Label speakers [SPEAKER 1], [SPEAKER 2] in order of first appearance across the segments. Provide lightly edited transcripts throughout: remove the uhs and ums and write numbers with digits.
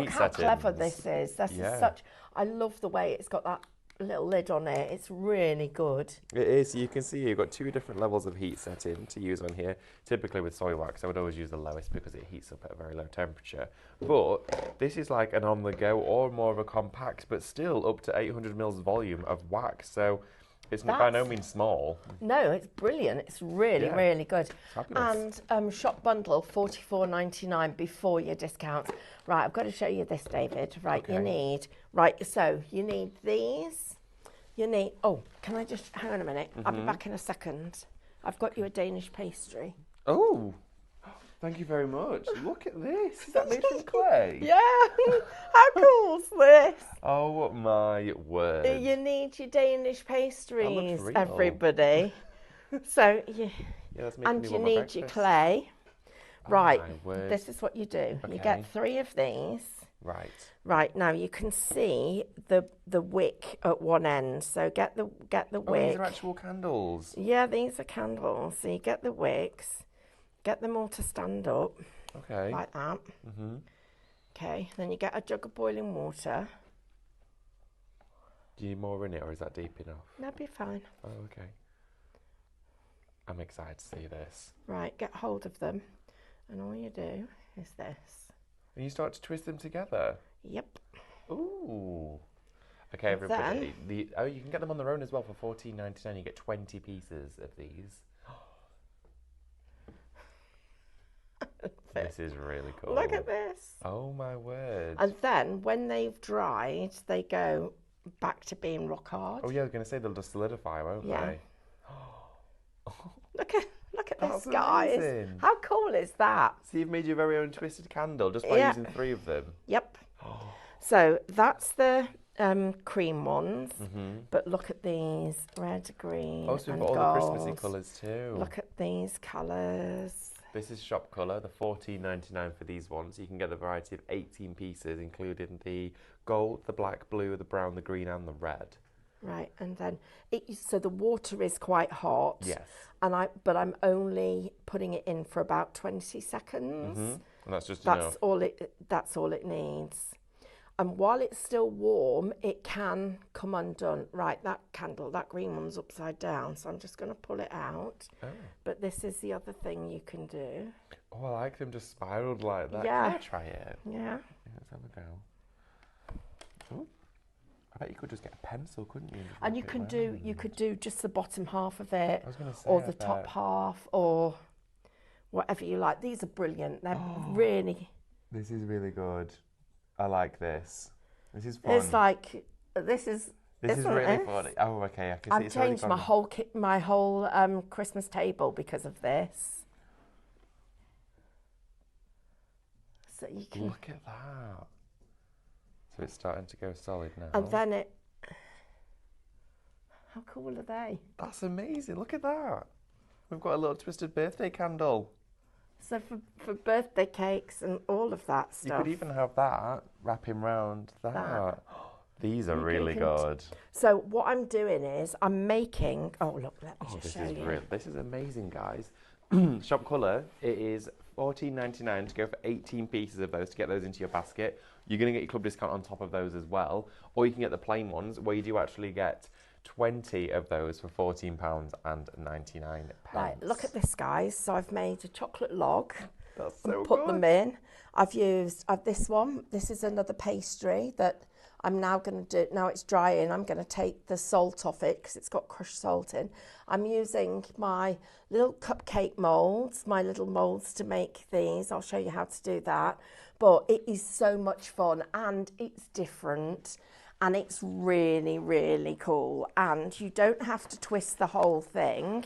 [SPEAKER 1] look how clever this is. This is such, I love the way it's got that little lid on it. It's really good.
[SPEAKER 2] It is. You can see you've got two different levels of heat setting to use on here. Typically with soy wax, I would always use the lowest because it heats up at a very low temperature. But this is like an on-the-go or more of a compact, but still up to 800 mils volume of wax. So it's by no means small.
[SPEAKER 1] No, it's brilliant. It's really, really good.
[SPEAKER 2] Fabulous.
[SPEAKER 1] And shop bundle, $44.99 before your discounts. Right, I've got to show you this, David. Right, you need, so you need these. You need, can I just, hang on a minute. I'll be back in a second. I've got you a Danish pastry.
[SPEAKER 2] Oh, thank you very much. Look at this. Is that made from clay?
[SPEAKER 1] Yeah. How cool's this?
[SPEAKER 2] Oh my word.
[SPEAKER 1] You need your Danish pastries, everybody. So, and you need your clay. Right, this is what you do. Okay. You get 3 of these.
[SPEAKER 2] Right.
[SPEAKER 1] Right, now you can see the wick at one end. So get the wick.
[SPEAKER 2] Oh, these are actual candles.
[SPEAKER 1] Yeah, these are candles. So you get the wicks, get them all to stand up.
[SPEAKER 2] Okay.
[SPEAKER 1] Like that. Okay, then you get a jug of boiling water.
[SPEAKER 2] Do you need more in it, or is that deep enough?
[SPEAKER 1] That'd be fine.
[SPEAKER 2] Oh, okay. I'm excited to see this.
[SPEAKER 1] Right, get hold of them. And all you do is this.
[SPEAKER 2] And you start to twist them together?
[SPEAKER 1] Yep.
[SPEAKER 2] Ooh. Okay, everybody. You can get them on their own as well for $14.99. You get 20 pieces of these. This is really cool.
[SPEAKER 1] Look at this.
[SPEAKER 2] Oh my word.
[SPEAKER 1] And then when they've dried, they go back to being rock hard.
[SPEAKER 2] Oh yeah, I was going to say they'll just solidify, won't they?
[SPEAKER 1] Look at this, guys. Amazing. How cool is that?
[SPEAKER 2] So you've made your very own twisted candle just by using 3 of them?
[SPEAKER 1] Yep. So that's the cream ones, but look at these, red, green,
[SPEAKER 2] so we've
[SPEAKER 1] got
[SPEAKER 2] all
[SPEAKER 1] gold.
[SPEAKER 2] The Christmassy colours too.
[SPEAKER 1] Look at these colours.
[SPEAKER 2] This is shop colour, the $14.99 for these ones. You can get the variety of 18 pieces, including the gold, the black, blue, the brown, the green and the red.
[SPEAKER 1] Right, and then so the water is quite hot.
[SPEAKER 2] Yes.
[SPEAKER 1] But I'm only putting it in for about 20 seconds.
[SPEAKER 2] And that's just
[SPEAKER 1] enough. That's all it needs. And while it's still warm, it can come undone. Right, that candle, that green one's upside down, so I'm just going to pull it out. Oh. But this is the other thing you can do.
[SPEAKER 2] Oh, I like them just spiraled like that.
[SPEAKER 1] Yeah.
[SPEAKER 2] Can I try it?
[SPEAKER 1] Yeah.
[SPEAKER 2] Let's have a go. Ooh. I bet you could just get a pencil, couldn't you?
[SPEAKER 1] And you could do just the bottom half of it,
[SPEAKER 2] I was gonna say,
[SPEAKER 1] or the top half, or whatever you like. These are brilliant. They're really.
[SPEAKER 2] This is really good. I like this. This is fun.
[SPEAKER 1] It's like this is
[SPEAKER 2] really fun. Oh, okay. I can see
[SPEAKER 1] I've changed my whole Christmas table because of this. So you can
[SPEAKER 2] look at that. So it's starting to go solid now.
[SPEAKER 1] And then how cool are they?
[SPEAKER 2] That's amazing. Look at that. We've got a little twisted birthday candle.
[SPEAKER 1] So for birthday cakes and all of that stuff.
[SPEAKER 2] You could even have that wrapping round that. These are really good.
[SPEAKER 1] So what I'm doing is I'm making. Oh look, let me just show you.
[SPEAKER 2] This is amazing, guys. Shop colour. It is $14.99 to go for 18 pieces of those to get those into your basket. You're going to get your club discount on top of those as well, or you can get the plain ones where you do actually get 20 of those for £14.99.
[SPEAKER 1] Right, look at this, guys. So I've made a chocolate log.
[SPEAKER 2] That's so
[SPEAKER 1] put them in. I've used this one. This is another pastry that I'm now going to do. Now it's drying. I'm going to take the salt off it because it's got crushed salt in. I'm using my little cupcake molds, my little molds to make these. I'll show you how to do that. But it is so much fun and it's different. And it's really, really cool. And you don't have to twist the whole thing.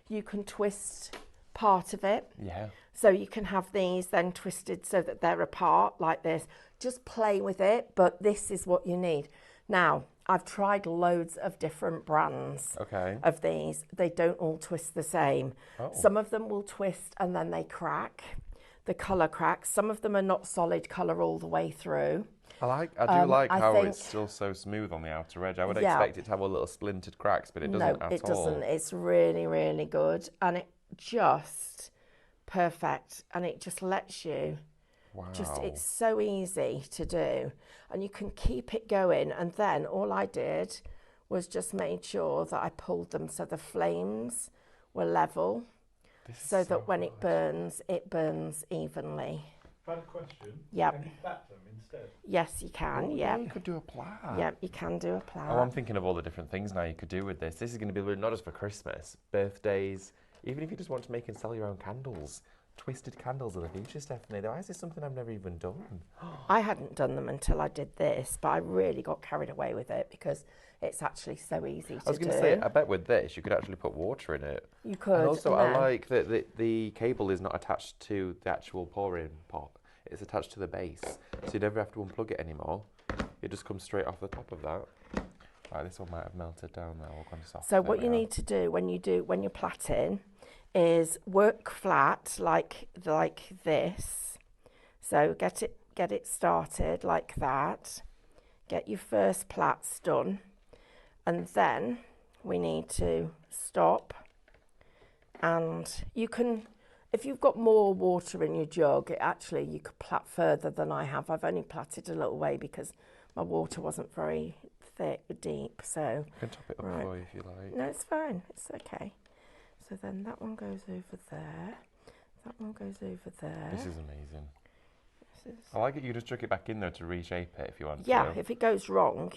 [SPEAKER 1] You can twist part of it.
[SPEAKER 2] Yeah.
[SPEAKER 1] So you can have these then twisted so that they're apart like this. Just play with it, but this is what you need. Now, I've tried loads of different brands of these. They don't all twist the same. Oh. Some of them will twist and then they crack. The colour cracks. Some of them are not solid colour all the way through.
[SPEAKER 2] I do like how it's still so smooth on the outer edge. I would expect it to have all little splintered cracks, but it doesn't at all.
[SPEAKER 1] No, it doesn't. It's really, really good. And it just perfect. And it just lets you
[SPEAKER 2] Wow.
[SPEAKER 1] Just, it's so easy to do. And you can keep it going. And then all I did was just made sure that I pulled them so the flames were level, so that when it burns evenly.
[SPEAKER 3] I've had a question.
[SPEAKER 1] Yep.
[SPEAKER 3] Can you plat them instead?
[SPEAKER 1] Yes, you can.
[SPEAKER 2] Oh,
[SPEAKER 1] Yeah,
[SPEAKER 2] you could do a plat.
[SPEAKER 1] Yeah, you can do a plat.
[SPEAKER 2] Oh, I'm thinking of all the different things now you could do with this. This is going to be not just for Christmas, birthdays, even if you just want to make and sell your own candles. Twisted candles of the future, Stephanie. Why is this something I've never even done?
[SPEAKER 1] I hadn't done them until I did this, but I really got carried away with it because it's actually so easy to do.
[SPEAKER 2] I was going to say, I bet with this, you could actually put water in it.
[SPEAKER 1] You could.
[SPEAKER 2] And also, I like that the cable is not attached to the actual pouring pot. It's attached to the base, so you never have to unplug it anymore. It just comes straight off the top of that. Right, this one might have melted down now. Or gone soft.
[SPEAKER 1] So what you need to do when you're plaiting is work flat like this. So get it started like that. Get your first plaits done, and then we need to stop. And you can, if you've got more water in your jug, you could plait further than I have. I've only plaited a little way because my water wasn't very deep. So
[SPEAKER 2] you can top it up for you if you like.
[SPEAKER 1] No, it's fine. It's okay. So then that one goes over there. That one goes over there.
[SPEAKER 2] This is amazing. I like it. You just chuck it back in there to reshape it if you want to.
[SPEAKER 1] Yeah, if it goes wrong,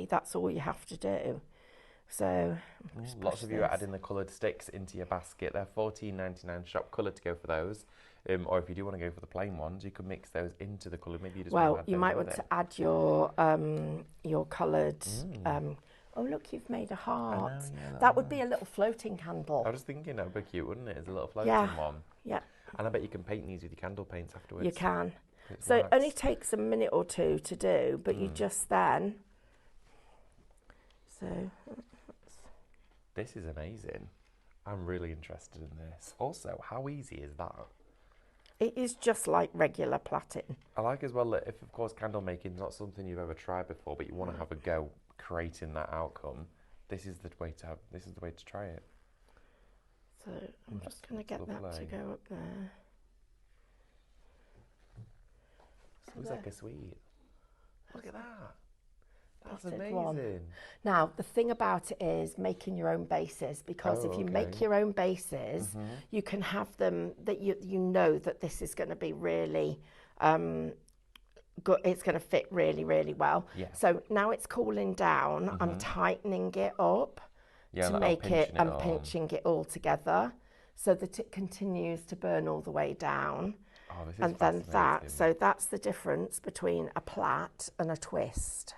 [SPEAKER 1] that's all you have to do. So
[SPEAKER 2] lots of you are adding the coloured sticks into your basket. They're $14.99 shop colour to go for those. Or if you do want to go for the plain ones, you can mix those into the colour. Maybe you just
[SPEAKER 1] you might want to add your coloured. Oh look, you've made a heart.
[SPEAKER 2] Know, yeah,
[SPEAKER 1] that would be a little floating candle.
[SPEAKER 2] I was thinking that would be cute, wouldn't it? It's a little floating one. Yeah. And I bet you can paint these with your candle paints afterwards.
[SPEAKER 1] You can. So it only takes a minute or two to do, but you just then. So.
[SPEAKER 2] This is amazing. I'm really interested in this. Also, how easy is that?
[SPEAKER 1] It is just like regular plaiting.
[SPEAKER 2] I like as well that if, of course, candle making is not something you've ever tried before, but you want to have a go creating that outcome, this is the way to try it.
[SPEAKER 1] So I'm just going to get that to go up there.
[SPEAKER 2] So looks like a sweet. Look at that. That's
[SPEAKER 1] amazing.
[SPEAKER 2] amazing.
[SPEAKER 1] Now, the thing about it is making your own bases, because if you make your own bases, you can have them that you know that this is going to be really good. It's going to fit really, really well. Yeah. So now it's cooling down. I'm tightening it up to make it and pinching it all together so that it continues to burn all the way down.
[SPEAKER 2] Oh, this is
[SPEAKER 1] and then so that's the difference between a plait and a twist.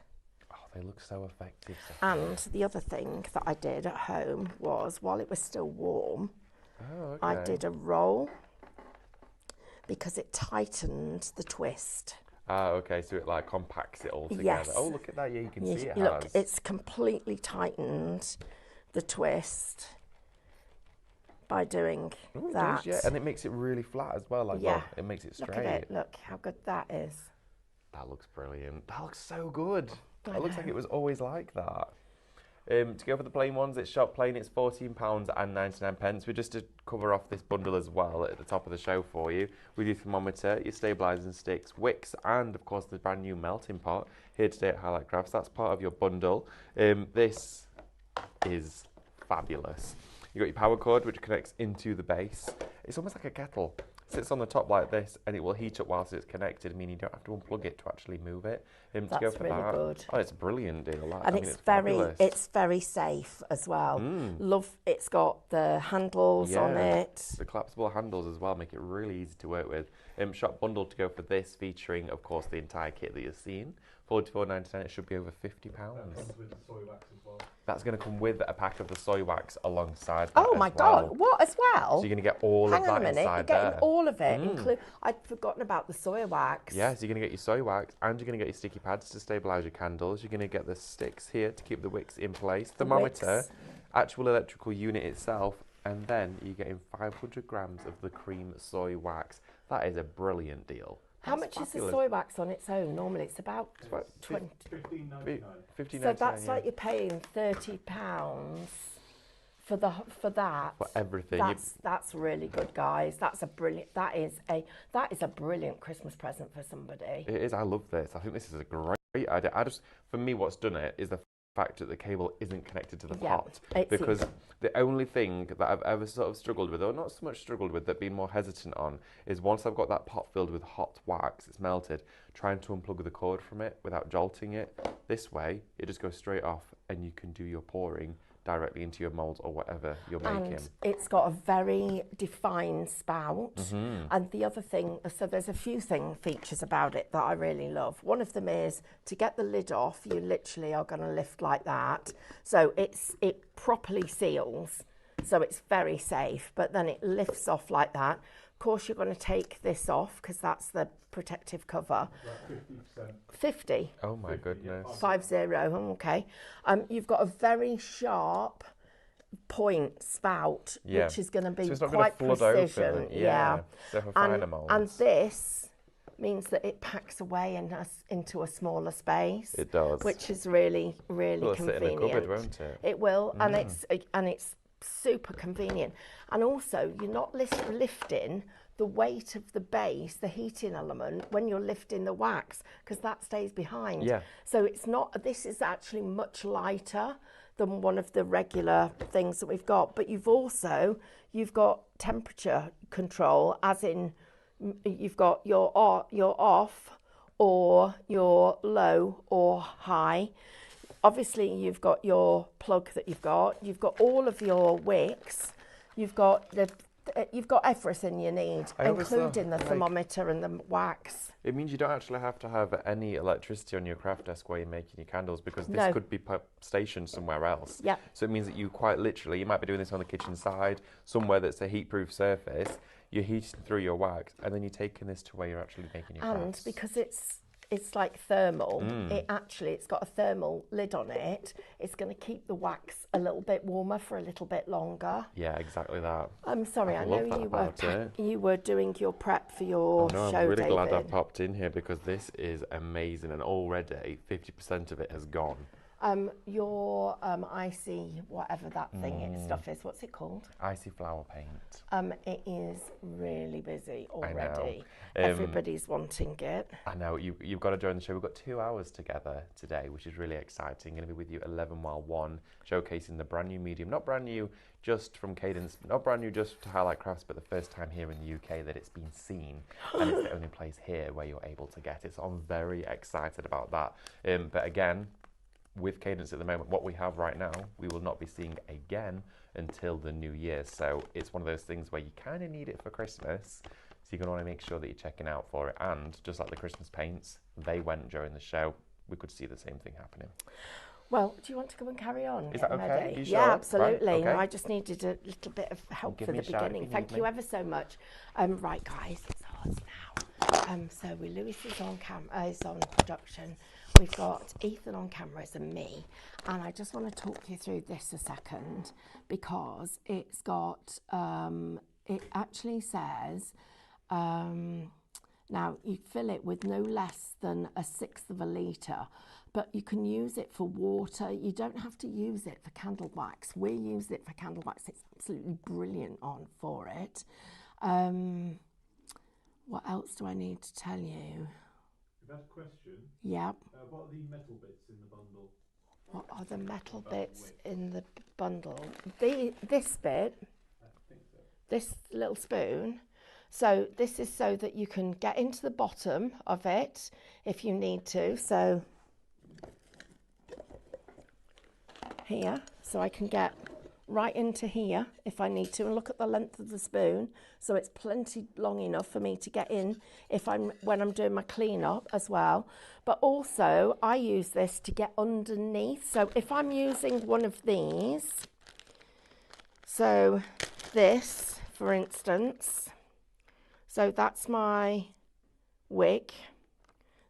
[SPEAKER 2] They look so effective.
[SPEAKER 1] And the other thing that I did at home was, while it was still warm, I did a roll because it tightened the twist.
[SPEAKER 2] Okay, so it like compacts it all together.
[SPEAKER 1] Yes.
[SPEAKER 2] Oh, look at that. Yeah, you can see it
[SPEAKER 1] Look,
[SPEAKER 2] has.
[SPEAKER 1] it's completely tightened the twist by doing that.
[SPEAKER 2] It does, yeah, and it makes it really flat as well. It makes it straight.
[SPEAKER 1] Look at it. Look how good that is.
[SPEAKER 2] That looks brilliant. That looks so good. It looks like it was always like that. To go for the plain ones, it's shop plain. It's £14.99. We're just to cover off this bundle as well at the top of the show for you, with your thermometer, your stabilising sticks, wicks, and of course the brand new melting pot here today at Highlight Crafts. That's part of your bundle. This is fabulous. You got your power cord, which connects into the base. It's almost like a kettle. It sits on the top like this, and it will heat up whilst it's connected. I mean, you don't have to unplug it to actually move it. To go for
[SPEAKER 1] really
[SPEAKER 2] that.
[SPEAKER 1] Good.
[SPEAKER 2] Oh, it's a brilliant deal.
[SPEAKER 1] And it's very safe as well. Love. It's got the handles on it.
[SPEAKER 2] The collapsible handles as well make it really easy to work with. Shop bundle to go for this, featuring, of course, the entire kit that you're seeing. $44.99. It should be over £50.
[SPEAKER 3] That comes with the soy wax as well.
[SPEAKER 2] That's going to come with a pack of the soy wax alongside that.
[SPEAKER 1] Oh my God! What as well?
[SPEAKER 2] So you're going to get all of that inside there.
[SPEAKER 1] Hang on a minute. You're getting all of it. I'd forgotten about the soy wax.
[SPEAKER 2] Yeah, so you're going to get your soy wax, and you're going to get your sticky pads to stabilise your candles. You're going to get the sticks here to keep the wicks in place. Thermometer, actual electrical unit itself, and then you're getting 500 grams of the cream soy wax. That is a brilliant deal.
[SPEAKER 1] How much is the soy wax on its own? Normally it's about
[SPEAKER 3] 15.99.
[SPEAKER 1] So that's like you're paying £30 for that.
[SPEAKER 2] For everything.
[SPEAKER 1] That's really good, guys. That is a brilliant Christmas present for somebody.
[SPEAKER 2] It is. I love this. I think this is a great idea. For me, what's done it is the fact that the cable isn't connected to the pot. Because the only thing that I've ever sort of struggled with, or not so much struggled with, but been more hesitant on, is once I've got that pot filled with hot wax, it's melted, trying to unplug the cord from it without jolting it. This way, it just goes straight off and you can do your pouring directly into your mould or whatever you're making.
[SPEAKER 1] And it's got a very defined spout. And the other thing, so there's a few features about it that I really love. One of them is to get the lid off, you literally are going to lift like that. So it properly seals, so it's very safe, but then it lifts off like that. Of course, you're going to take this off because that's the protective cover.
[SPEAKER 3] Like 50%.
[SPEAKER 1] 50.
[SPEAKER 2] Oh my goodness.
[SPEAKER 1] 50, okay. You've got a very sharp point spout, which is going to be
[SPEAKER 2] so it's not
[SPEAKER 1] quite
[SPEAKER 2] gonna flood
[SPEAKER 1] precision.
[SPEAKER 2] open. Yeah. So for finer moulds.
[SPEAKER 1] And this means that it packs away into a smaller space.
[SPEAKER 2] It does.
[SPEAKER 1] Which is really, really convenient.
[SPEAKER 2] Sit in a cupboard, won't it?
[SPEAKER 1] It will, and it's super convenient. And also, you're not lifting the weight of the base, the heating element, when you're lifting the wax, because that stays behind.
[SPEAKER 2] Yeah.
[SPEAKER 1] So it's not, this is actually much lighter than one of the regular things that we've got. But you've got temperature control, as in you've got your off or your low or high. Obviously, you've got your plug that you've got all of your wicks, you've got everything you need, including the thermometer and the wax.
[SPEAKER 2] It means you don't actually have to have any electricity on your craft desk while you're making your candles, because this could be stationed somewhere else.
[SPEAKER 1] Yeah.
[SPEAKER 2] So it means that you quite literally, you might be doing this on the kitchen side, somewhere that's a heat-proof surface, you're heating through your wax, and then you're taking this to where you're actually making your crafts.
[SPEAKER 1] And because it's like thermal, it's got a thermal lid on it, it's going to keep the wax a little bit warmer for a little bit longer.
[SPEAKER 2] Yeah, exactly that.
[SPEAKER 1] I'm sorry, I know you were doing your prep for your show,
[SPEAKER 2] I'm really glad I
[SPEAKER 1] David.
[SPEAKER 2] popped in here, because this is amazing, and already 50% of it has gone.
[SPEAKER 1] Your icy, whatever that stuff is, what's it called?
[SPEAKER 2] Icy flower paint.
[SPEAKER 1] It is really busy already.
[SPEAKER 2] I know.
[SPEAKER 1] Everybody's wanting it.
[SPEAKER 2] I know, you've got to join the show. We've got 2 hours together today, which is really exciting. Going to be with you 11 while 1, showcasing the brand new medium. Not brand new just from Cadence, not brand new just to Highlight Crafts, but the first time here in the UK that it's been seen. And it's the only place here where you're able to get it. So I'm very excited about that. But again, with Cadence at the moment, what we have right now, we will not be seeing again until the new year. So it's one of those things where you kind of need it for Christmas. So you're going to want to make sure that you're checking out for it. And just like the Christmas paints, they went during the show. We could see the same thing happening.
[SPEAKER 1] Well, do you want to go and carry on?
[SPEAKER 2] Is that okay?
[SPEAKER 1] Ready?
[SPEAKER 2] You sure?
[SPEAKER 1] Yeah, absolutely.
[SPEAKER 2] Right, okay.
[SPEAKER 1] No, I just needed a little bit of help for the beginning. Thank you ever so much. Right, guys, it's ours now. So Lewis is on is on production. We've got Ethan on cameras and me, and I just want to talk you through this a second, because it's got, it actually says, now you fill it with no less than 1/6 of a litre, but you can use it for water. You don't have to use it for candle wax. We use it for candle wax. It's absolutely brilliant for it. What else do I need to tell you?
[SPEAKER 3] I've got a question.
[SPEAKER 1] Yep.
[SPEAKER 3] What are the metal bits in the bundle?
[SPEAKER 1] What are the metal bits in the bundle? This bit,
[SPEAKER 3] I think so.
[SPEAKER 1] this little spoon. So this is so that you can get into the bottom of it if you need to. So here, so I can get right into here if I need to, and look at the length of the spoon, so it's plenty long enough for me to get in when I'm doing my clean up as well. But also I use this to get underneath. So if I'm using one of these, so this for instance, so that's my wig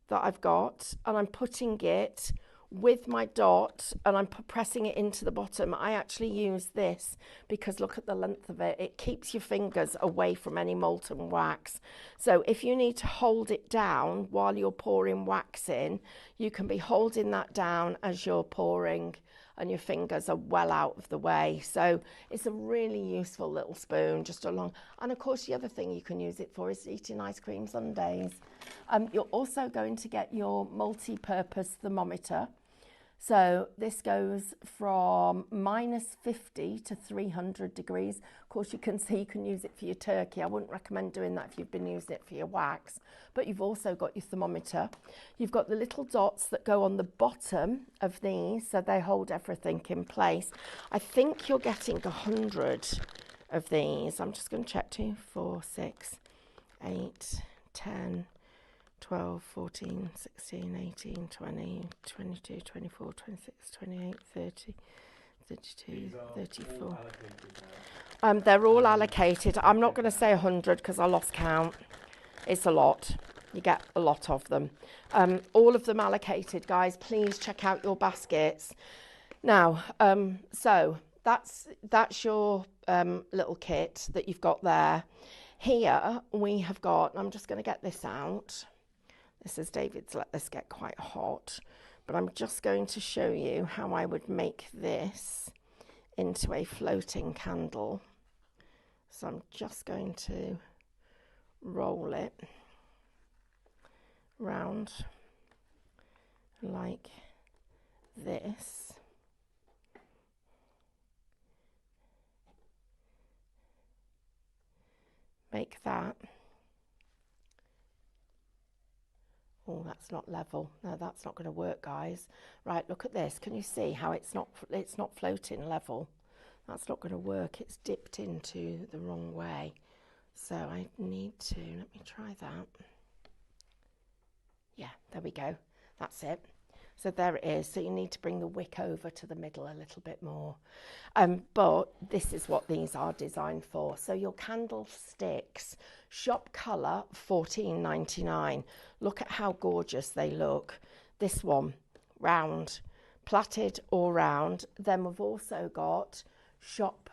[SPEAKER 1] that I've got, and I'm putting it with my dot and I'm pressing it into the bottom. I actually use this because look at the length of it. It keeps your fingers away from any molten wax. So if you need to hold it down while you're pouring wax in, you can be holding that down as you're pouring and your fingers are well out of the way. So it's a really useful little spoon, just along. And of course, the other thing you can use it for is eating ice cream sundaes. You're also going to get your multi-purpose thermometer. So this goes from -50 to 300 degrees. Of course, you can see you can use it for your turkey. I wouldn't recommend doing that if you've been using it for your wax. But you've also got your thermometer. You've got the little dots that go on the bottom of these, so they hold everything in place. I think you're getting 100 of these. I'm just going to check 2, 4, 6, 8, 10, 12, 14, 16, 18, 20, 22, 24, 26, 28, 30, 32, 34. They're all allocated. I'm not going to say 100 because I lost count. It's a lot. You get a lot of them. All of them allocated, guys. Please check out your baskets. Now, so that's your little kit that you've got there. Here we have got, I'm just going to get this out. This is David's let this get quite hot, but I'm just going to show you how I would make this into a floating candle. So I'm just going to roll it round like this. Make that. Oh, that's not level. No, that's not going to work, guys. Right, look at this. Can you see how it's not floating level? That's not going to work. It's dipped into the wrong way. So I need to, let me try that. Yeah, there we go. That's it. So there it is. So you need to bring the wick over to the middle a little bit more. But this is what these are designed for. So your candlesticks, shop colour, $14.99. Look at how gorgeous they look. This one, round, plaited or round. Then we've also got shop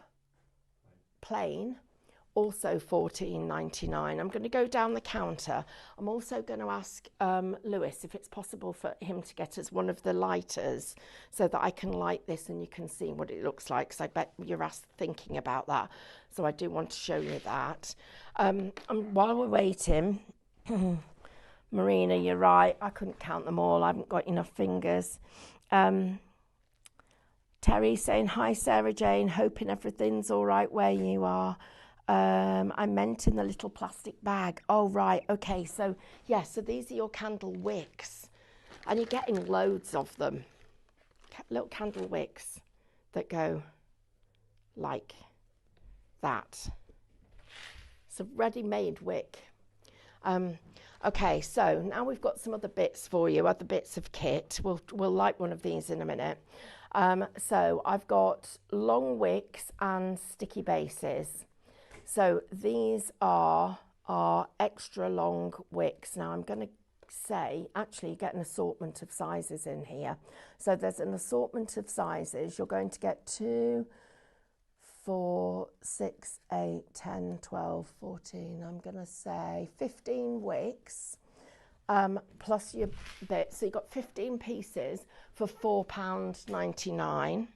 [SPEAKER 1] plain, also $14.99. I'm going to go down the counter. I'm also going to ask Lewis if it's possible for him to get us one of the lighters so that I can light this and you can see what it looks like, because I bet you're thinking about that. So I do want to show you that. And while we're waiting, Marina, you're right. I couldn't count them all. I haven't got enough fingers. Terry saying, hi, Sarah Jane. Hoping everything's all right where you are. I meant in the little plastic bag. Oh, right. Okay. So, yeah. So these are your candle wicks. And you're getting loads of them. Little candle wicks that go like that. It's a ready-made wick. Okay. So now we've got some other bits for you, other bits of kit. We'll light one of these in a minute. So I've got long wicks and sticky bases. So these are our extra long wicks. Now I'm going to say, actually you get an assortment of sizes in here. So there's an assortment of sizes. You're going to get 2, 4, 6, 8, 10, 12, 14. I'm going to say 15 wicks. Plus your bit. So you've got 15 pieces for £4.99.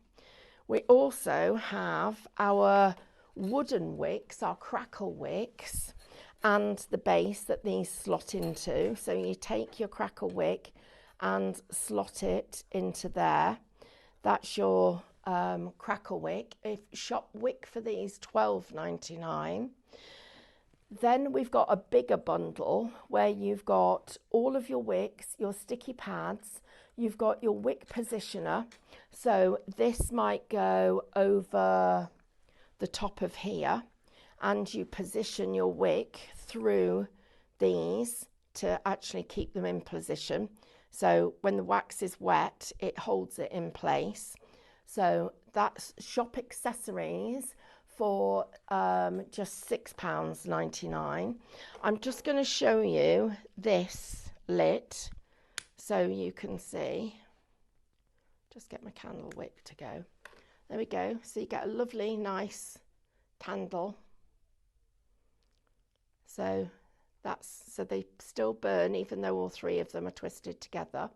[SPEAKER 1] We also have our wooden wicks, our crackle wicks, and the base that these slot into. So you take your crackle wick and slot it into there. That's your crackle wick. If shop wick for these, $12.99. Then we've got a bigger bundle where you've got all of your wicks, your sticky pads, you've got your wick positioner. So this might go over the top of here, and you position your wick through these to actually keep them in position. So when the wax is wet, it holds it in place. So that's shop accessories for just £6.99. I'm just going to show you this lit so you can see. Just get my candle wick to go. There we go. So you get a lovely, nice candle. So they still burn even though all three of them are twisted together.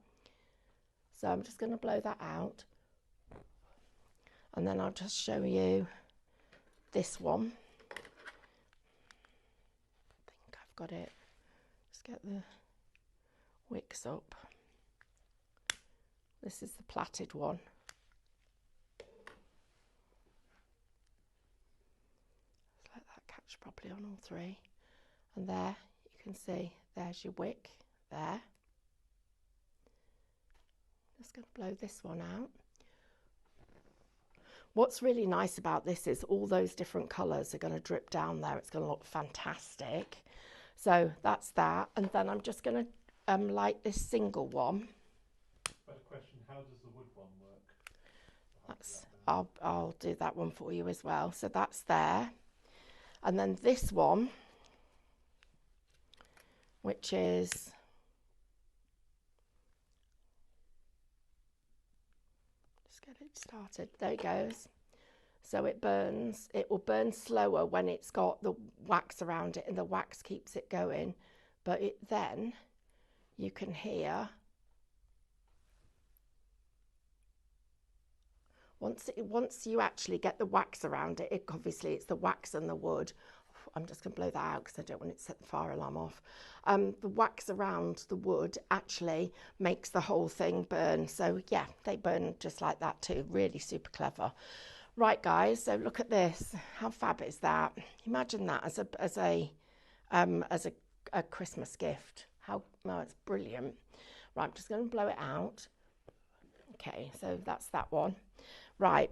[SPEAKER 1] So I'm just going to blow that out. And then I'll just show you this one. I think I've got it. Just get the wicks up. This is the plaited one. Just let that catch properly on all three. And there, you can see, there's your wick there. Just going to blow this one out. What's really nice about this is all those different colours are going to drip down there. It's going to look fantastic. So that's that. And then I'm just going to light this single one.
[SPEAKER 3] But a question, how does the wood one work?
[SPEAKER 1] I'll do that one for you as well. So that's there. And then this one, which is just get it started. There it goes. So it burns. It will burn slower when it's got the wax around it, and the wax keeps it going. But then you can hear once you actually get the wax around it, obviously it's the wax and the wood. I'm just going to blow that out because I don't want it to set the fire alarm off. The wax around the wood actually makes the whole thing burn. So yeah, they burn just like that too. Really super clever. Right, guys. So look at this. How fab is that? Imagine that as a Christmas gift. It's brilliant. Right, I'm just going to blow it out. Okay, so that's that one. Right.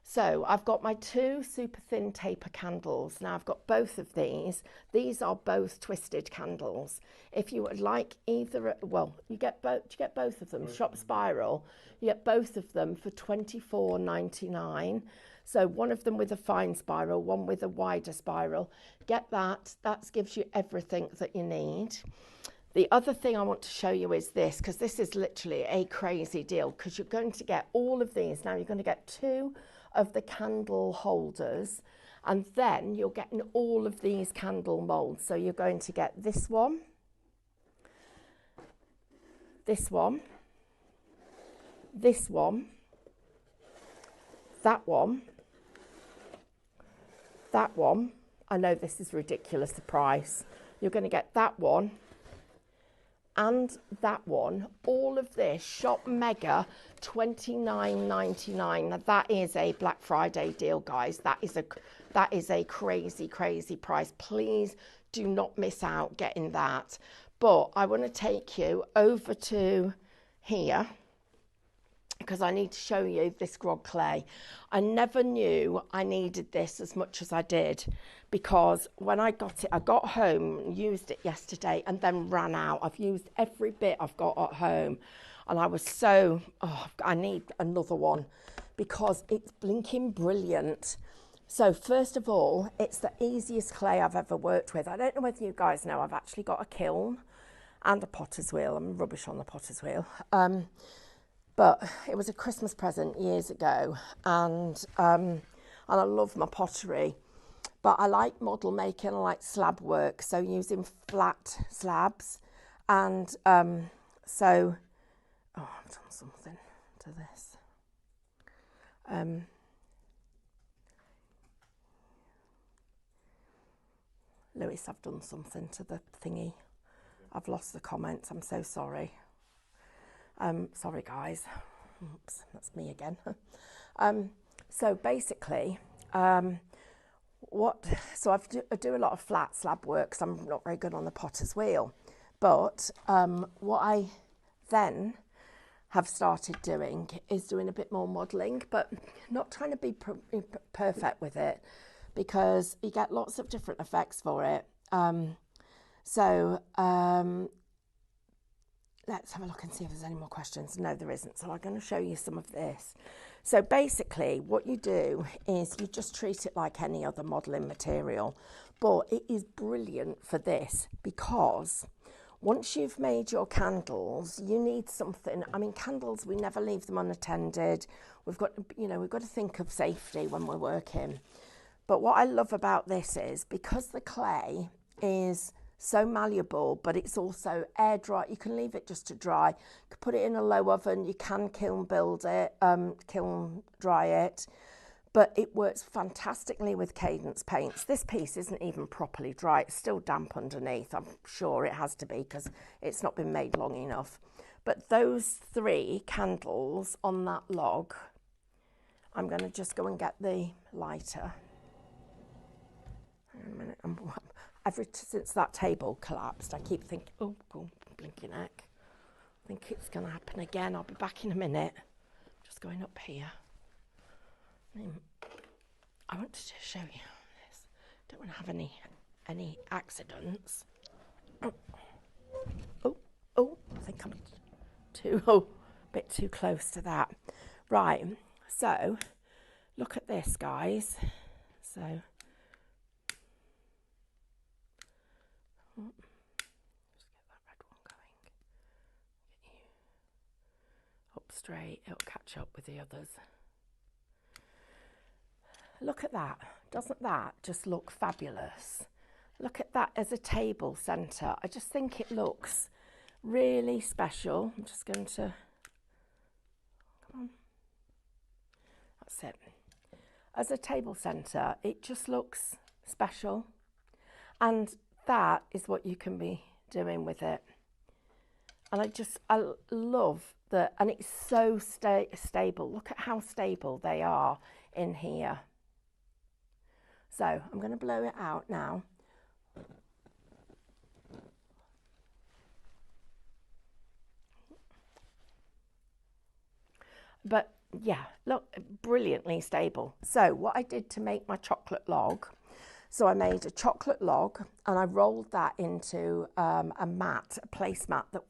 [SPEAKER 1] So I've got my two super thin taper candles. Now I've got both of these. These are both twisted candles. If you would like either, well, you get both of them. Shop Spiral, you get both of them for $24.99. So one of them with a fine spiral, one with a wider spiral. Get that. That gives you everything that you need. The other thing I want to show you is this, because this is literally a crazy deal, because you're going to get all of these. Now you're going to get two of the candle holders, and then you're getting all of these candle molds. So you're going to get this one, this one, this one, that one, that one. I know this is ridiculous, the price. You're going to get that one and that one. All of this, Shop Mega, $29.99. Now that is a Black Friday deal, guys. That is a crazy, crazy price. Please do not miss out getting that. But I want to take you over to here, because I need to show you this grog clay. I never knew I needed this as much as I did, because when I got it, I got home, used it yesterday, and then ran out. I've used every bit I've got at home, and I was so, I need another one because it's blinking brilliant. So first of all, it's the easiest clay I've ever worked with. I don't know whether you guys know, I've actually got a kiln and a potter's wheel. I'm rubbish on the potter's wheel. But it was a Christmas present years ago, and I love my pottery. But I like model making, I like slab work, so using flat slabs. And so, I've done something to this. Lewis, I've done something to the thingy. I've lost the comments, I'm so sorry. Sorry guys, oops, that's me again. So basically, I do a lot of flat slab work because I'm not very good on the potter's wheel. But what I then have started doing is doing a bit more modelling, but not trying to be perfect with it, because you get lots of different effects for it. Let's have a look and see if there's any more questions. No, there isn't. So I'm going to show you some of this. So basically what you do is you just treat it like any other modelling material. But it is brilliant for this, because once you've made your candles, you need something. I mean, candles, we never leave them unattended. We've got to think of safety when we're working. But what I love about this is, because the clay is so malleable, but it's also air dry. You can leave it just to dry. You can put it in a low oven. You can kiln dry it, but it works fantastically with Cadence paints. This piece isn't even properly dry. It's still damp underneath. I'm sure it has to be because it's not been made long enough. But those 3 candles on that log, I'm going to just go and get the lighter. Hang on a minute. Since that table collapsed, I keep thinking, oh, blinking heck. I think it's going to happen again. I'll be back in a minute. Just going up here. I wanted to show you this. Don't want to have any accidents. Oh, I think I'm a bit too close to that. Right, so look at this, guys. So just get that red one going. Get you up straight. It'll catch up with the others. Look at that. Doesn't that just look fabulous? Look at that as a table centre. I just think it looks really special. I'm just going to, come on. That's it. As a table centre, it just looks special. And that is what you can be doing with it. And I love that, and it's so stable. Look at how stable they are in here. So I'm going to blow it out now. But yeah, look, brilliantly stable. So what I did to make my chocolate log, so I made a chocolate log and I rolled that into a placemat that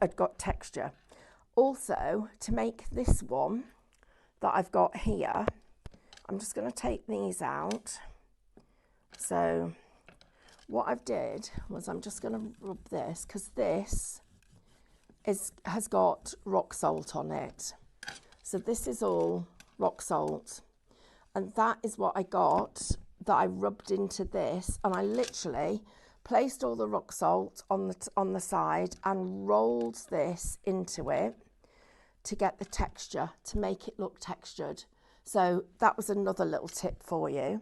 [SPEAKER 1] had got texture. Also, to make this one that I've got here, I'm just going to take these out. So what I've did was I'm just going to rub this, because this has got rock salt on it. So this is all rock salt, and that is what I got that I rubbed into this, and I literally placed all the rock salt on the side and rolled this into it to get the texture, to make it look textured. So that was another little tip for you,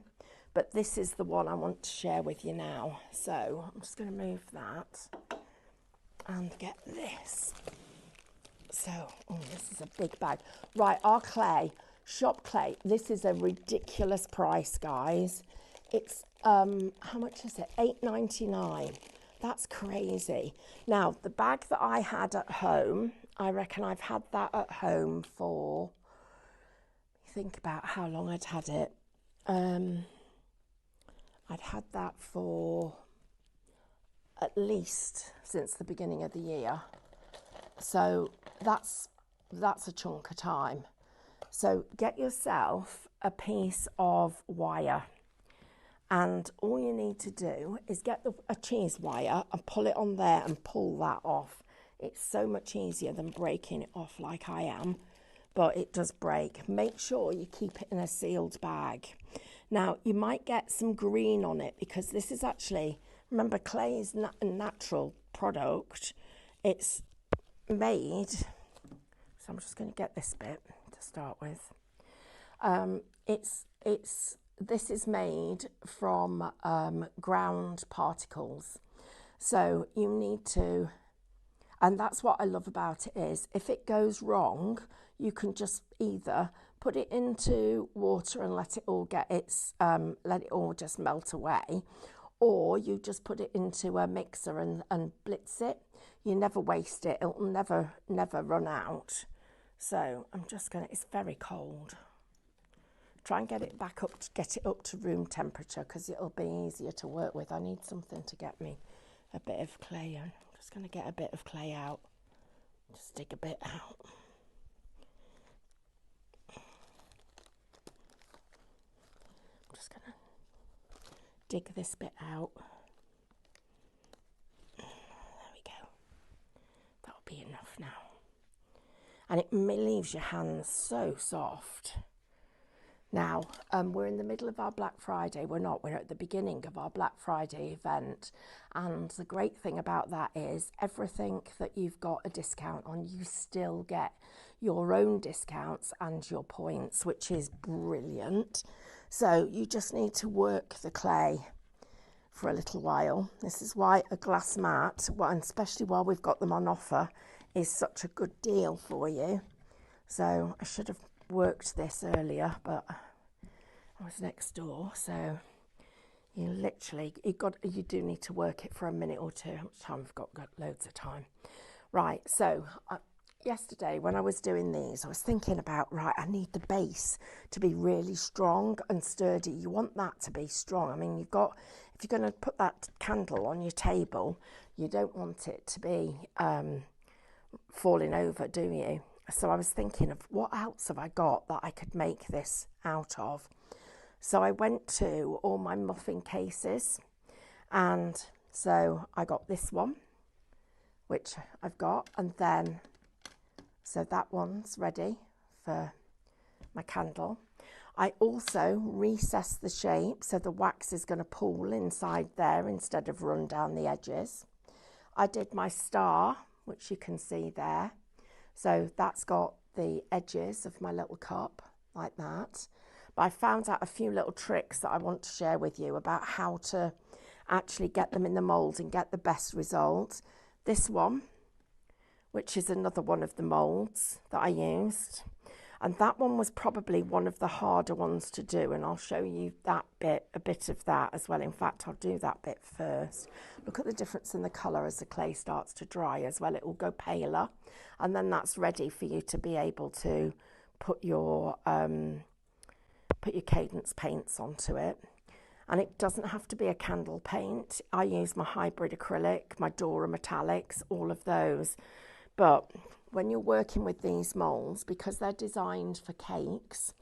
[SPEAKER 1] but this is the one I want to share with you now. So I'm just going to move that and get this. So, this is a big bag. Right, our clay, shop clay. This is a ridiculous price, guys. It's, how much is it? $8.99. That's crazy. Now, the bag that I had at home, I reckon I've had that at home for, think about how long I'd had it. I'd had that for at least since the beginning of the year. So that's a chunk of time. So get yourself a piece of wire, and all you need to do is get a cheese wire and pull it on there and pull that off. It's so much easier than breaking it off like I am, but it does break. Make sure you keep it in a sealed bag. Now, you might get some green on it because this is actually, remember, clay is a natural product. It's made, so I'm just going to get this bit to start with. This is made from ground particles, so you need to, and that's what I love about it, is if it goes wrong, you can just either put it into water and let it all just melt away, or you just put it into a mixer and blitz it. You never waste it. It'll never run out. So I'm just going to, it's very cold. Try and get it up to room temperature, because it'll be easier to work with. I need something to get me a bit of clay. I'm just going to get a bit of clay out. Just dig a bit out. I'm just going to dig this bit out. Be enough now, and it leaves your hands so soft. Now, we're in the middle of our Black Friday. We're not, we're at the beginning of our Black Friday event. And the great thing about that is everything that you've got a discount on, you still get your own discounts and your points, which is brilliant. So you just need to work the clay for a little while. This is why a glass mat, and especially while we've got them on offer, is such a good deal for you. So I should have worked this earlier, but I was next door. So you literally, you do need to work it for a minute or two. How much time we've got loads of time. Right, so yesterday when I was doing these, I was thinking about, right, I need the base to be really strong and sturdy. You want that to be strong. I mean, if you're going to put that candle on your table, you don't want it to be falling over, do you? So I was thinking of what else have I got that I could make this out of. So I went to all my muffin cases, and so I got this one, which I've got, and then so that one's ready for my candle. I also recessed the shape so the wax is going to pool inside there instead of run down the edges. I did my star, which you can see there. So that's got the edges of my little cup like that. But I found out a few little tricks that I want to share with you about how to actually get them in the mould and get the best results. This one, which is another one of the moulds that I used. And that one was probably one of the harder ones to do, and I'll show you a bit of that as well. In fact, I'll do that bit first. Look at the difference in the colour as the clay starts to dry as well. It will go paler, and then that's ready for you to be able to put your cadence paints onto it. And it doesn't have to be a candle paint. I use my hybrid acrylic, my Dora metallics, all of those. But when you're working with these moulds, because they're designed for cakes,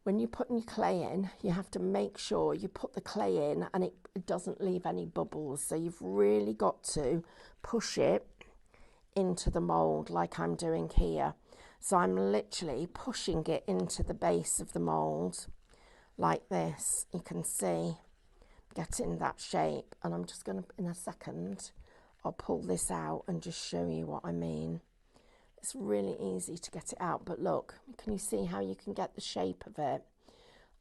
[SPEAKER 1] when you're putting your clay in, you have to make sure you put the clay in and it doesn't leave any bubbles. So you've really got to push it into the mould like I'm doing here. So I'm literally pushing it into the base of the mould like this. You can see, getting that shape. And I'm just going to, in a second, I'll pull this out and just show you what I mean. It's really easy to get it out, but look, can you see how you can get the shape of it,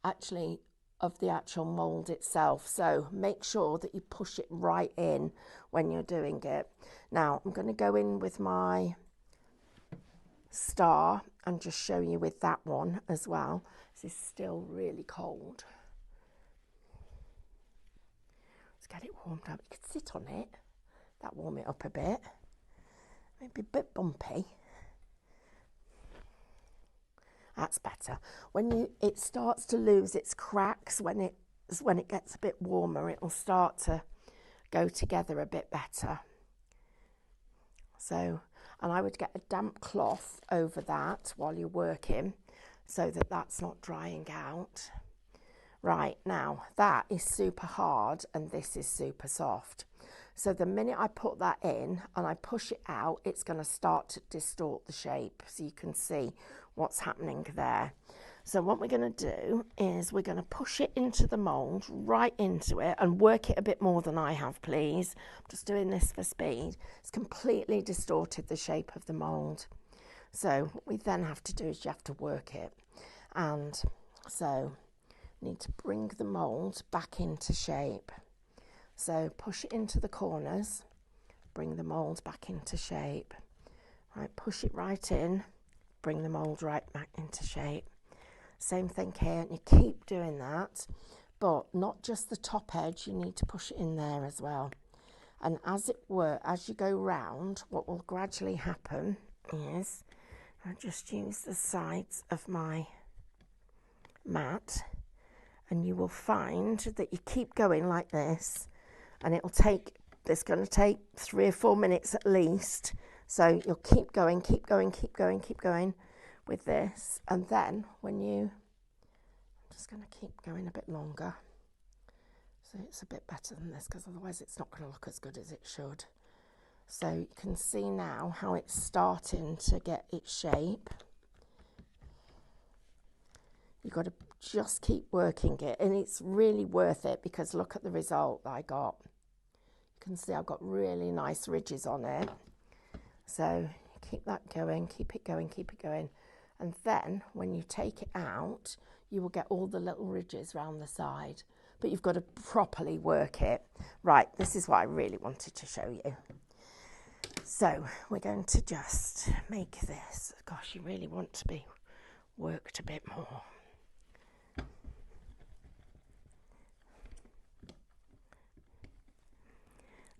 [SPEAKER 1] actually, of the actual mould itself? So make sure that you push it right in when you're doing it. Now, I'm going to go in with my star and just show you with that one as well. This is still really cold. Let's get it warmed up. You could sit on it. That warm it up a bit. Maybe a bit bumpy. That's better. When it starts to lose its cracks, when it gets a bit warmer, it will start to go together a bit better. So, and I would get a damp cloth over that while you're working, so that that's not drying out. Right, now that is super hard and this is super soft. So the minute I put that in and I push it out, it's going to start to distort the shape. So you can see what's happening there. So what we're going to do is we're going to push it into the mould, right into it, and work it a bit more than I have, please. I'm just doing this for speed. It's completely distorted the shape of the mould. So what we then have to do is you have to work it. And so you need to bring the mould back into shape. So push it into the corners, bring the mould back into shape. Right, push it right in, bring the mould right back into shape. Same thing here, and you keep doing that, but not just the top edge, you need to push it in there as well. And as you go round, what will gradually happen is, I just use the sides of my mat, and you will find that you keep going like this, and it's going to take 3 or 4 minutes at least. So you'll keep going with this. And then I'm just going to keep going a bit longer. So it's a bit better than this, because otherwise it's not going to look as good as it should. So you can see now how it's starting to get its shape. You've got to just keep working it, and it's really worth it because look at the result that I got. You can see I've got really nice ridges on it. So keep that going, keep it going, keep it going. And then when you take it out, you will get all the little ridges around the side. But you've got to properly work it. Right, this is what I really wanted to show you. So we're going to just make this. Gosh, you really want to be worked a bit more.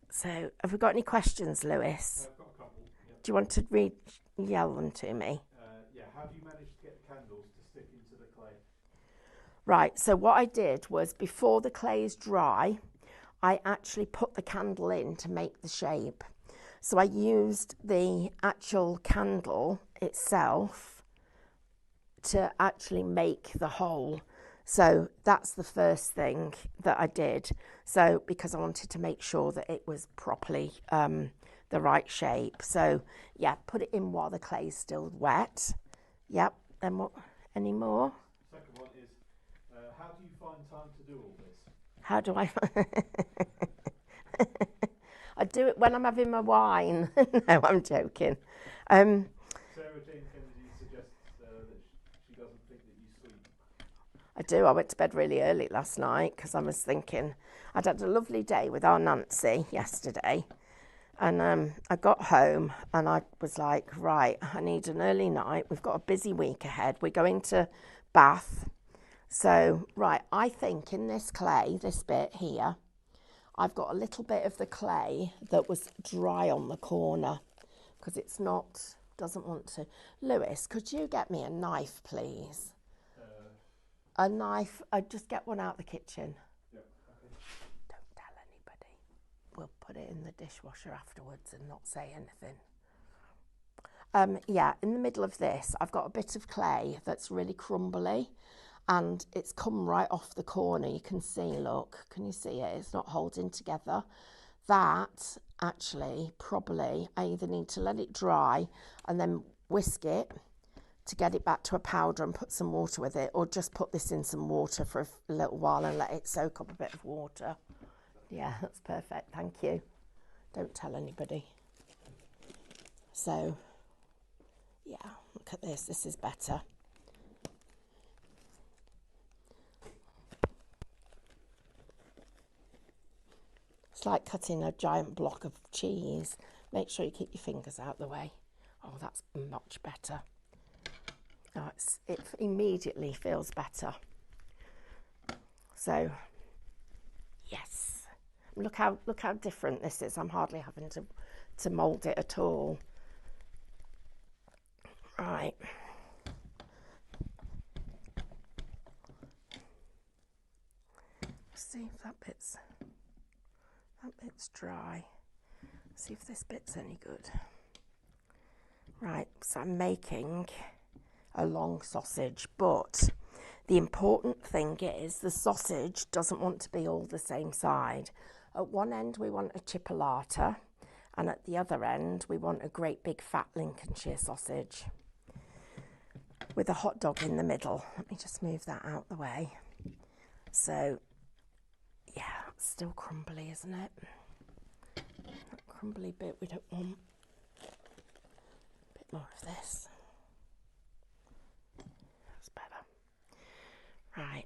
[SPEAKER 1] So have we got any questions, Lewis?
[SPEAKER 3] I've got a couple. Yep.
[SPEAKER 1] Do you want to yell them to me?
[SPEAKER 3] Yeah, how do you manage to get the candles to stick into the clay?
[SPEAKER 1] Right, so what I did was before the clay is dry, I actually put the candle in to make the shape. So I used the actual candle itself to actually make the hole. So that's the first thing that I did. So because I wanted to make sure that it was properly the right shape. So yeah, put it in while the clay's still wet. Yep, then what, any more?
[SPEAKER 3] Second one is, how do you find time to do all this?
[SPEAKER 1] How do I? I do it when I'm having my wine. No, I'm joking.
[SPEAKER 3] Sarah Jane Kennedy suggests that she doesn't think that you sleep.
[SPEAKER 1] I do. I went to bed really early last night because I was thinking I'd had a lovely day with our Nancy yesterday. And I got home and I was like, right, I need an early night. We've got a busy week ahead. We're going to Bath. So, right, I think in this clay, this bit here, I've got a little bit of the clay that was dry on the corner because it's not, doesn't want to. Lewis, could you get me a knife, please? A knife, I'd just get one out of the kitchen.
[SPEAKER 3] Yep, okay.
[SPEAKER 1] Don't tell anybody. We'll put it in the dishwasher afterwards and not say anything. Yeah, in the middle of this, I've got a bit of clay that's really crumbly. And it's come right off the corner. You can see, look, can you see it? It's not holding together. That actually probably I either need to let it dry and then whisk it to get it back to a powder and put some water with it, or just put this in some water for a little while and let it soak up a bit of water. Yeah, that's perfect. Thank you. Don't tell anybody. So, yeah, look at this. This is better. It's like cutting a giant block of cheese. Make sure you keep your fingers out the way. Oh, that's much better. Oh, it immediately feels better. So, yes. Look how different this is. I'm hardly having to mould it at all. Right. See if that bit's dry. See if this bit's any good. Right, so I'm making a long sausage, but the important thing is the sausage doesn't want to be all the same side. At one end we want a chipolata, and at the other end we want a great big fat Lincolnshire sausage with a hot dog in the middle. Let me just move that out the way. So yeah, it's still crumbly, isn't it? That crumbly bit we don't want. A bit more of this. That's better. Right.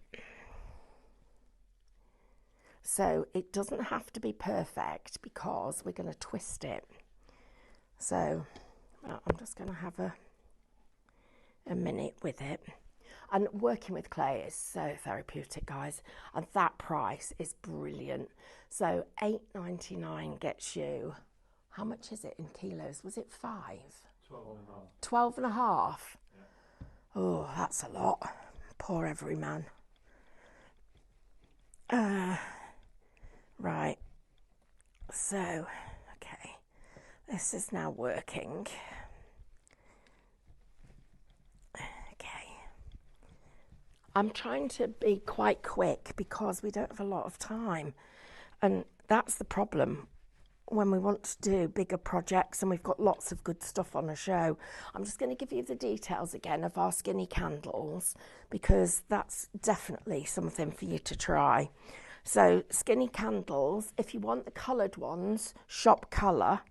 [SPEAKER 1] So it doesn't have to be perfect because we're going to twist it. So I'm just going to have a minute with it. And working with clay is so therapeutic, guys. And that price is brilliant. So £8.99 gets you, how much is it in kilos? Was it 5?
[SPEAKER 3] 12.5.
[SPEAKER 1] 12.5?
[SPEAKER 3] Yeah.
[SPEAKER 1] Oh, that's a lot. Poor every man. Right. So, okay. This is now working. I'm trying to be quite quick because we don't have a lot of time. And that's the problem when we want to do bigger projects and we've got lots of good stuff on a show. I'm just going to give you the details again of our skinny candles because that's definitely something for you to try. So skinny candles, if you want the coloured ones, shop colour,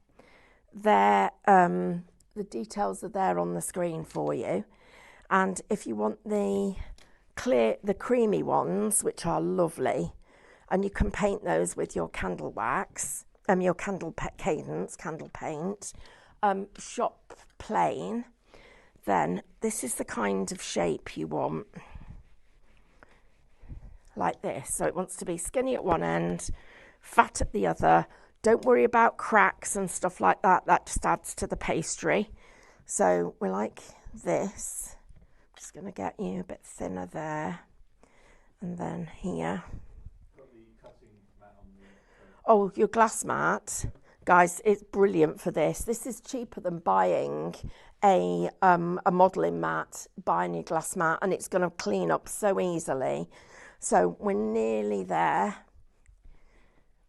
[SPEAKER 1] they're, the details are there on the screen for you. And if you want the creamy ones, which are lovely, and you can paint those with your candle wax, your candle cadence, candle paint, shop plain, then this is the kind of shape you want. Like this. So it wants to be skinny at one end, fat at the other. Don't worry about cracks and stuff like that. That just adds to the pastry. So we're like this. I'm just going to get you a bit thinner there. And then here. Oh, your glass mat. Guys, it's brilliant for this. This is cheaper than buying a modelling mat, buying your glass mat, and it's going to clean up so easily. So we're nearly there.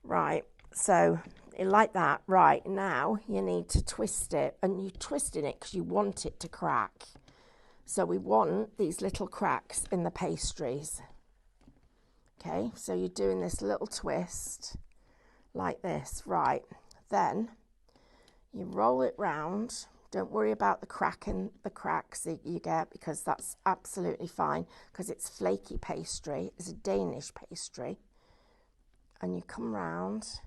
[SPEAKER 1] Right, so like that. Right, now you need to twist it, and you're twisting it because you want it to crack. So we want these little cracks in the pastries. Okay, so you're doing this little twist like this. Right, then you roll it round. Don't worry about the cracks that you get because that's absolutely fine because it's flaky pastry. It's a Danish pastry. And you come round,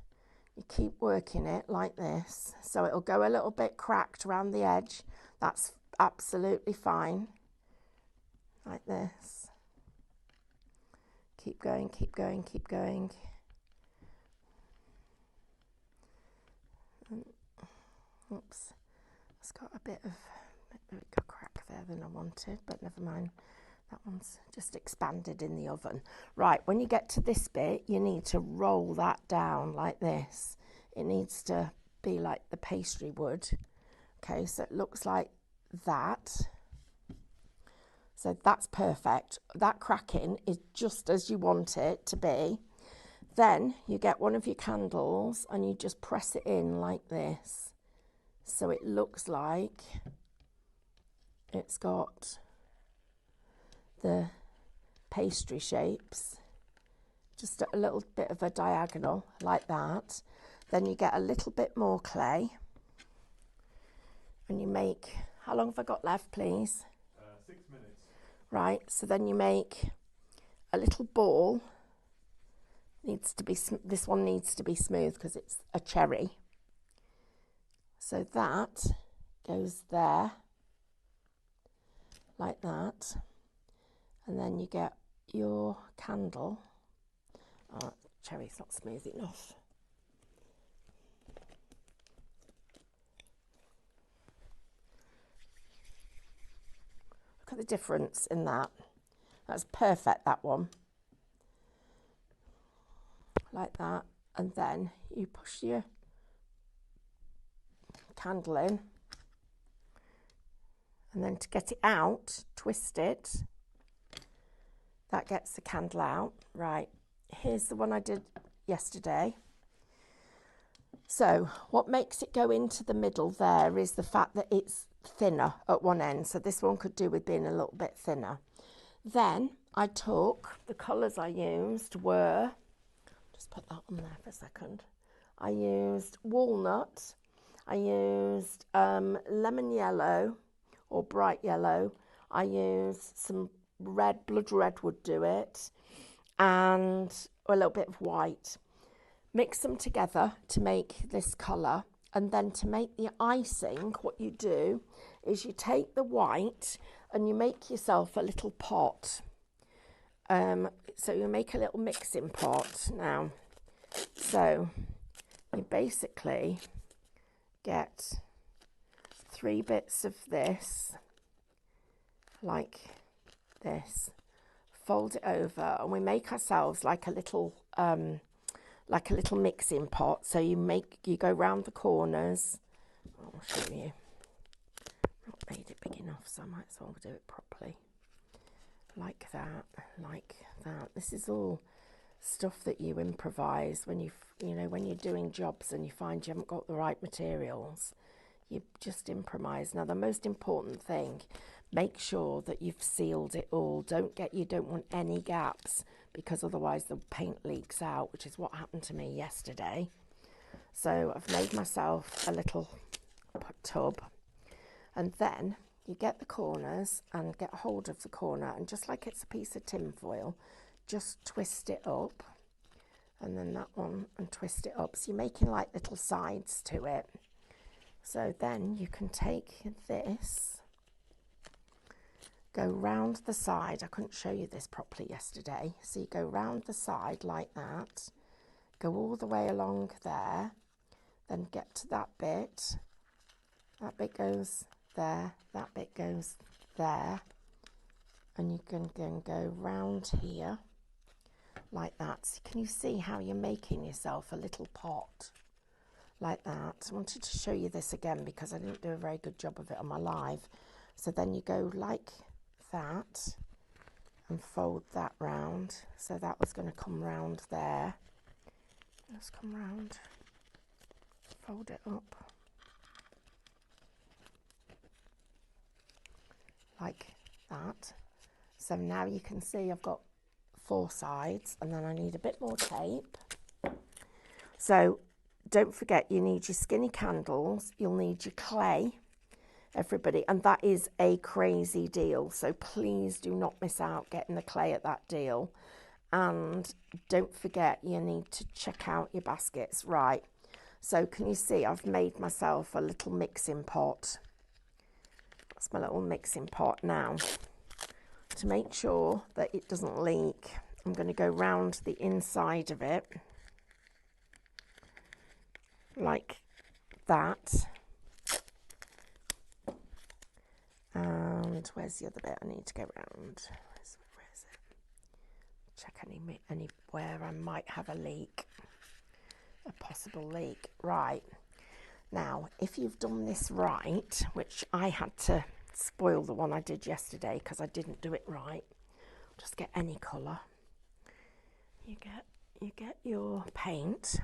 [SPEAKER 1] you keep working it like this. So it'll go a little bit cracked around the edge. That's absolutely fine. Like this. Keep going, keep going, keep going. Oops. It's got a bit of a crack there than I wanted, but never mind. That one's just expanded in the oven. Right, when you get to this bit, you need to roll that down like this. It needs to be like the pastry would. Okay, so it looks like that. So that's perfect. That cracking is just as you want it to be. Then you get one of your candles and you just press it in like this. So it looks like it's got the pastry shapes, just a little bit of a diagonal like that. Then you get a little bit more clay and you make, how long have I got left, please?
[SPEAKER 3] 6 minutes.
[SPEAKER 1] Right, so then you make a little ball. Needs to be this one needs to be smooth because it's a cherry. So that goes there, like that. And then you get your candle. Oh, cherry's not smooth enough. Look at the difference in that. That's perfect, that one. Like that. And then you push your candle in. And then to get it out, twist it. That gets the candle out. Right, here's the one I did yesterday. So what makes it go into the middle there is the fact that it's thinner at one end. So this one could do with being a little bit thinner. Then I took, the colours I used were, just put that on there for a second. I used walnut. I used lemon yellow or bright yellow. I used some red, blood red would do it, and a little bit of white. Mix them together to make this colour, and then to make the icing, what you do is you take the white and you make yourself a little pot. So you make a little mixing pot now. So you basically get 3 bits of this, like this, fold it over, and we make ourselves like a little mixing pot. So you go round the corners. I'll show you. Not made it big enough, so I might as well do it properly. Like that, like that. This is all stuff that you improvise when when you're doing jobs and you find you haven't got the right materials. You just improvise. Now the most important thing, make sure that you've sealed it all. You don't want any gaps, because otherwise the paint leaks out, which is what happened to me yesterday. So I've made myself a little tub, and then you get the corners and get hold of the corner, and just like it's a piece of tin foil, just twist it up, and then that one, and twist it up. So you're making like little sides to it. So then you can take this, go round the side. I couldn't show you this properly yesterday. So you go round the side like that, go all the way along there, then get to that bit. That bit goes there, that bit goes there, and you can go round here like that. So can you see how you're making yourself a little pot like that? I wanted to show you this again because I didn't do a very good job of it on my live. So then you go like that and fold that round. So that was going to come round there. Let's come round, fold it up like that. So now you can see I've got 4 sides, and then I need a bit more tape. So don't forget, you need your skinny candles, you'll need your clay, everybody, and that is a crazy deal, so please do not miss out getting the clay at that deal. And don't forget, you need to check out your baskets. Right, so can you see I've made myself a little mixing pot. That's my little mixing pot. Now, to make sure that it doesn't leak, I'm going to go round the inside of it like that. And where's the other bit I need to go round? Where is it? Check anywhere I might have a leak, a possible leak. Right, now if you've done this right, which I had to spoil the one I did yesterday because I didn't do it right, just get any colour. You get your paint,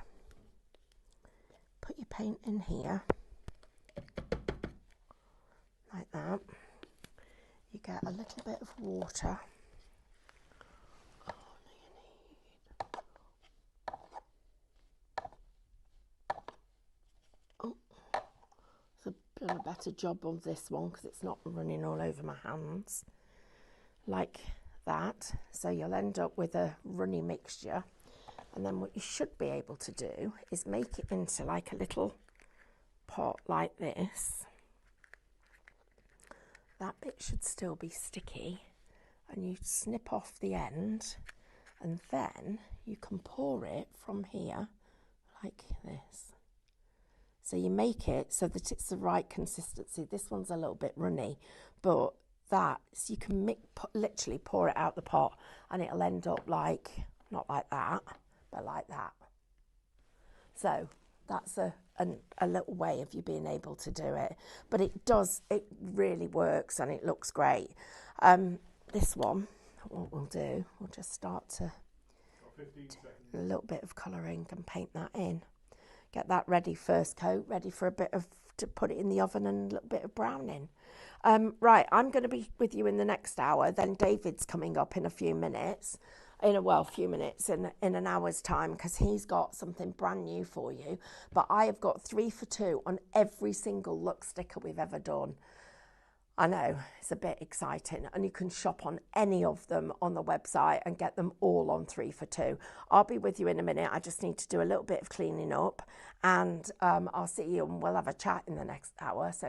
[SPEAKER 1] put your paint in here like that. You get a little bit of water. A better job of this one because it's not running all over my hands like that. So you'll end up with a runny mixture, and then what you should be able to do is make it into like a little pot like this. That bit should still be sticky, and you snip off the end, and then you can pour it from here like this. So you make it so that it's the right consistency. This one's a little bit runny, but so you can literally pour it out the pot, and it'll end up like, not like that, but like that. So that's a little way of you being able to do it. But it really works, and it looks great. This one, what we'll do, we'll just start to
[SPEAKER 3] 15 seconds.
[SPEAKER 1] A little bit of colouring and paint that in. Get that ready, first coat, ready for to put it in the oven and a little bit of browning. Right, I'm going to be with you in the next hour. Then David's coming up in a few minutes. In an hour's time, because he's got something brand new for you. But I have got 3 for 2 on every single look sticker we've ever done. I know, it's a bit exciting, and you can shop on any of them on the website and get them all on 3 for 2. I'll be with you in a minute. I just need to do a little bit of cleaning up, and I'll see you and we'll have a chat in the next hour. So